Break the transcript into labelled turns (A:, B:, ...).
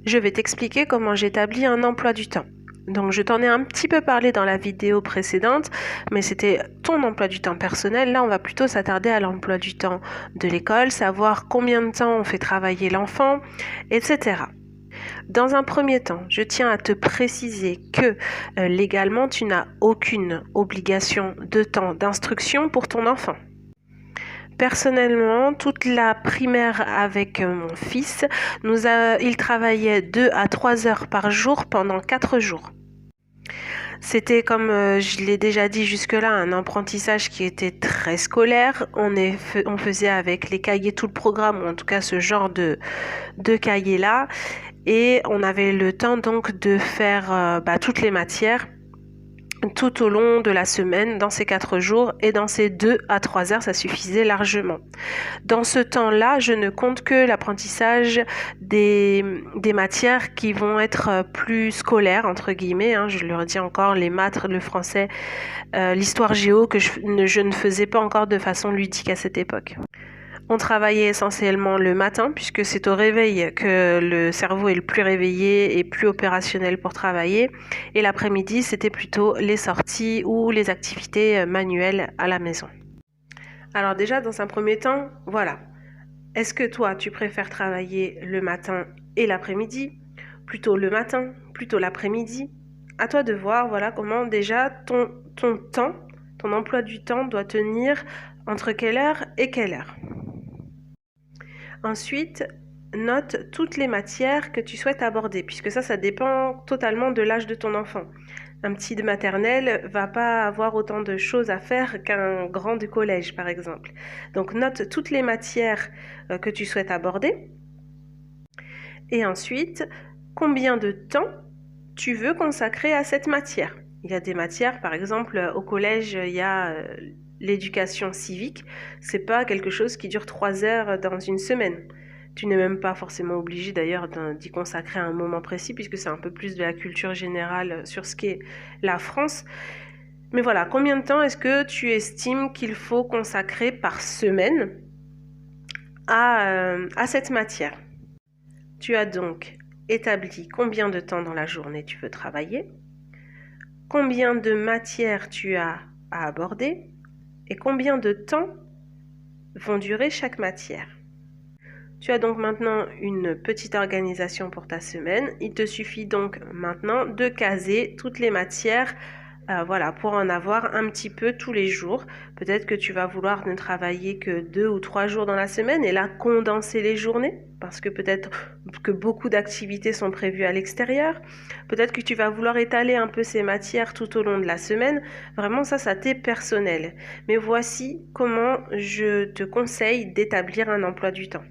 A: je vais t'expliquer comment j'établis un emploi du temps. Donc je t'en ai un petit peu parlé dans la vidéo précédente, mais c'était ton emploi du temps personnel. Là, on va plutôt s'attarder à l'emploi du temps de l'école, savoir combien de temps on fait travailler l'enfant, etc. Dans un premier temps, je tiens à te préciser que légalement, tu n'as aucune obligation de temps d'instruction pour ton enfant. Personnellement, toute la primaire avec mon fils, il travaillait 2 à 3 heures par jour pendant 4 jours. C'était, comme je l'ai déjà dit jusque-là, un apprentissage qui était très scolaire. On faisait avec les cahiers tout le programme, ou en tout cas ce genre de cahiers-là. Et on avait le temps donc de faire toutes les matières tout au long de la semaine, dans ces 4 jours, et dans ces 2 à 3 heures, ça suffisait largement. Dans ce temps-là, je ne compte que l'apprentissage des matières qui vont être plus scolaires, entre guillemets, je le redis encore, les maths, le français, l'histoire géo, que je ne faisais pas encore de façon ludique à cette époque. On travaillait essentiellement le matin, puisque c'est au réveil que le cerveau est le plus réveillé et plus opérationnel pour travailler. Et l'après-midi, c'était plutôt les sorties ou les activités manuelles à la maison. Alors déjà, dans un premier temps, voilà. Est-ce que toi, tu préfères travailler le matin et l'après-midi? Plutôt le matin, plutôt l'après-midi? À toi de voir, voilà, comment déjà ton temps, ton emploi du temps doit tenir entre quelle heure et quelle heure. Ensuite, note toutes les matières que tu souhaites aborder, puisque ça dépend totalement de l'âge de ton enfant. Un petit de maternelle va pas avoir autant de choses à faire qu'un grand de collège, par exemple. Donc, note toutes les matières que tu souhaites aborder. Et ensuite, combien de temps tu veux consacrer à cette matière. Il y a des matières, par exemple, au collège, il y a l'éducation civique. C'est pas quelque chose qui dure 3 heures dans une semaine. Tu n'es même pas forcément obligé d'ailleurs d'y consacrer un moment précis, puisque c'est un peu plus de la culture générale sur ce qu'est la France. Mais voilà, combien de temps est-ce que tu estimes qu'il faut consacrer par semaine à cette matière? Tu as donc établi combien de temps dans la journée tu veux travailler, combien de matières tu as à aborder et combien de temps vont durer chaque matière. Tu as donc maintenant une petite organisation pour ta semaine. Il te suffit donc maintenant de caser toutes les matières pour en avoir un petit peu tous les jours. Peut-être que tu vas vouloir ne travailler que 2 ou 3 jours dans la semaine et là condenser les journées, parce que peut-être que beaucoup d'activités sont prévues à l'extérieur. Peut-être que tu vas vouloir étaler un peu ces matières tout au long de la semaine. Vraiment, ça t'est personnel. Mais voici comment je te conseille d'établir un emploi du temps.